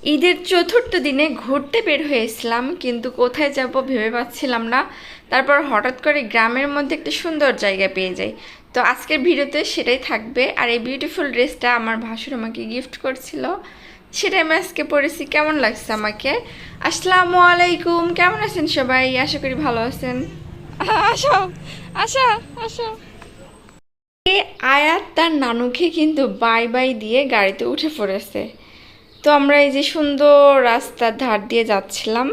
ঈদের চতুর্থ দিনে ঘুরতে বের হয়েছিলাম, কিন্তু কোথায় যাব ভেবে পাচ্ছিলাম না। তারপর হঠাৎ করে গ্রামের মধ্যে একটা সুন্দর জায়গা পেয়ে যাই। তো আজকের ভিডিওতে সেটাই থাকবে। আর এই বিউটিফুল ড্রেসটা আমার ভাসুর আমাকে গিফট করছিল, সেটাই আমি আজকে পরেছি। কেমন লাগছে আমাকে? আসসালামু আলাইকুম, কেমন আছেন সবাই? আশা করি ভালো আছেন। আসো, আসো, আসো। আয়াত তার নানুকে কিন্তু বাই বাই দিয়ে গাড়িতে উঠে পড়েছে। তো আমরা এই যে সুন্দর রাস্তার ধার দিয়ে যাচ্ছিলাম,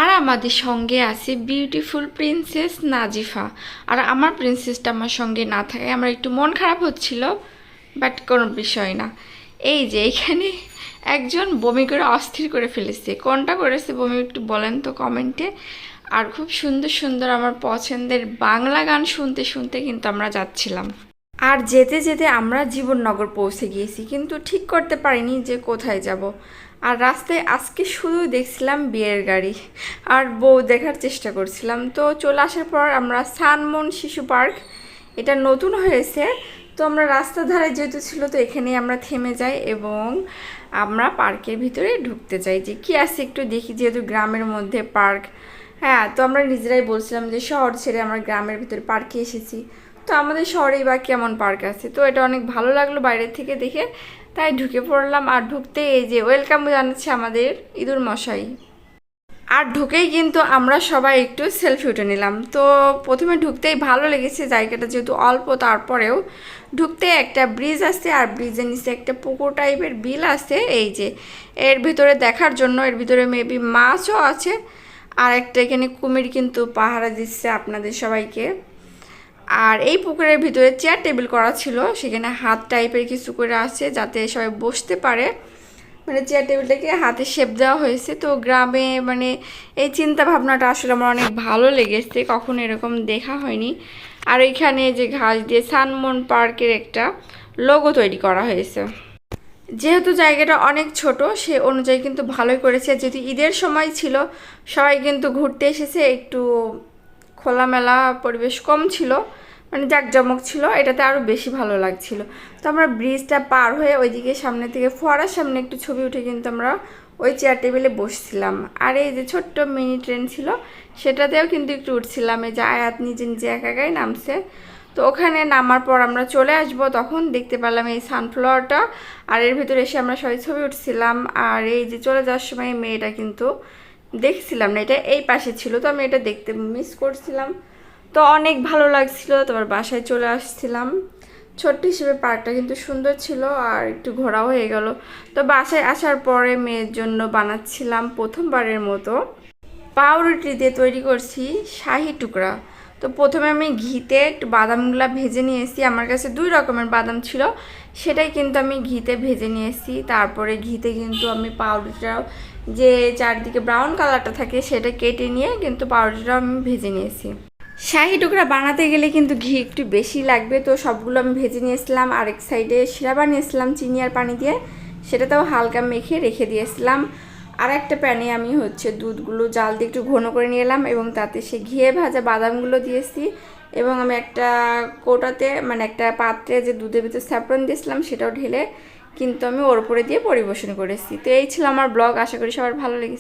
আর আমাদের সঙ্গে আছে বিউটিফুল প্রিন্সেস নাজিফা। আর আমার প্রিন্সেসটা আমার সঙ্গে না থাকায় আমার একটু মন খারাপ হচ্ছিল, বাট কোনো বিষয় না। এই যে এখানে একজন বমি করে অস্থির করে ফেলেছে। কোনটা করেছে বমি একটু বলেন তো কমেন্টে। আর খুব সুন্দর সুন্দর আমার পছন্দের বাংলা গান শুনতে শুনতে কিন্তু আমরা যাচ্ছিলাম। আর যেতে যেতে আমরা জীবননগর পৌঁছে গিয়েছি, কিন্তু ঠিক করতে পারিনি যে কোথায় যাব। আর রাস্তায় আজকে শুধু দেখছিলাম বিয়ের গাড়ি আর বউ দেখার চেষ্টা করছিলাম। তো চলে আসার পর আমরা সানমন শিশু পার্ক, এটা নতুন হয়েছে। তো আমরা রাস্তার ধারে যেহেতু ছিল, তো এখানেই আমরা থেমে যাই এবং আমরা পার্কের ভিতরে ঢুকতে চাই যে কি আছে একটু দেখি, যেহেতু গ্রামের মধ্যে পার্ক। হ্যাঁ, তো আমরা নিজেরাই বলছিলাম যে শহর ছেড়ে আমরা গ্রামের ভিতরে পার্কে এসেছি, তো আমাদের শহরেই বা কেমন পার্ক আছে। তো এটা অনেক ভালো লাগলো বাইরের থেকে দেখে, তাই ঢুকে পড়লাম। আর ঢুকতে এই যে ওয়েলকাম জানাচ্ছে আমাদের ইঁদুর মশাই। আর ঢুকেই কিন্তু আমরা সবাই একটু সেলফি উঠে নিলাম। তো প্রথমে ঢুকতেই ভালো লেগেছে জায়গাটা, যেহেতু অল্প, তারপরেও ঢুকতে একটা ব্রিজ আছে আর ব্রিজের নিচে একটা পুকুর টাইপের বিল আছে। এই যে এর ভিতরে দেখার জন্য, এর ভিতরে মেবি মাছও আছে। আর একটা এখানে কুমির কিন্তু পাহারা দিচ্ছে আপনাদের সবাইকে। আর এই পুকুরের ভিতরে চেয়ার টেবিল করা ছিল, সেখানে হাত টাইপের কিছু করে আছে যাতে সবাই বসতে পারে। মানে চেয়ার টেবিলটাকে হাতে শেপ দেওয়া হয়েছে। তো গ্রামে মানে এই চিন্তা ভাবনাটা আসলে আমার অনেক ভালো লেগেছে, কখনো এরকম দেখা হয়নি। আর এখানে যে ঘাস দিয়ে সানমন পার্কের একটা লোগো তৈরি করা হয়েছে। যেহেতু জায়গাটা অনেক ছোট, সে অনুযায়ী কিন্তু ভালোই করেছে। যেহেতু ঈদের সময় ছিল, সবাই কিন্তু ঘুরতে এসেছে, একটু খোলামেলা পরিবেশ কম ছিল, মানে জাঁকজমক ছিল, এটাতে আরও বেশি ভালো লাগছিল। তো আমরা ব্রিজটা পার হয়ে ওইদিকে সামনে থেকে ফোয়ারার সামনে একটু ছবি উঠে কিন্তু আমরা ওই চেয়ার টেবিলে বসছিলাম। আর এই যে ছোট্ট মিনি ট্রেন ছিল, সেটাতেও কিন্তু একটু উঠছিলাম। এই যে আয়াত নিজে নিজে একা একাই নামছে। তো ওখানে নামার পর আমরা চলে আসব, তখন দেখতে পেলাম এই সানফ্লাওয়ারটা। আর এর ভিতরে এসে আমরা সবাই ছবি উঠছিলাম। আর এই যে চলে যাওয়ার সময় মেয়েটা কিন্তু দেখছিলাম না, এটা এই পাশে ছিল, তো আমি এটা দেখতে মিস করছিলাম। তো অনেক ভালো লাগছিল। তারপর বাসায় চলে আসছিলাম। ছোট্ট হিসেবে পার্কটা কিন্তু সুন্দর ছিল, আর একটু ঘোরাও হয়ে গেল। তো বাসায় আসার পরে মেয়ের জন্য বানাচ্ছিলাম প্রথমবারের মতো পাউরুটি দিয়ে তৈরি করছি শাহি টুকরা। তো প্রথমে আমি ঘিতে একটু বাদামগুলো ভেজে নিয়েছি। আমার কাছে 2 রকমের বাদাম ছিল, সেটাই কিন্তু আমি ঘিতে ভেজে নিয়েছি। তারপরে ঘিতে কিন্তু আমি পাউরুটিটাও, যে চারদিকে ব্রাউন কালারটা থাকে, সেটা কেটে নিয়ে কিন্তু পাউরুটিটাও আমি ভেজে নিয়েছি। শাহি টুকরা বানাতে গেলে কিন্তু ঘি একটু বেশি লাগবে। তো সবগুলো আমি ভেজে নিয়েছিলাম। আরেক সাইডে শিরা বানিয়েছিলাম চিনি আর পানি দিয়ে, সেটাতেও হালকা মেখে রেখে দিয়েছিলাম। আর একটা প্যানে আমি দুধগুলো জাল দিয়ে একটু ঘন করে নিয়ে এলাম এবং তাতে সে ঘিয়ে ভাজা বাদামগুলো দিয়েছি। এবং আমি একটা কৌটাতে, মানে একটা পাত্রে যে দুধের ভিতরে স্যাফরন দিয়েছিলাম, সেটাও ঢেলে কিন্তু আমি ওর উপরে দিয়ে পরিবেশন করেছি। তো এই ছিল আমার ব্লগ, আশা করি সবার ভালো লেগেছে।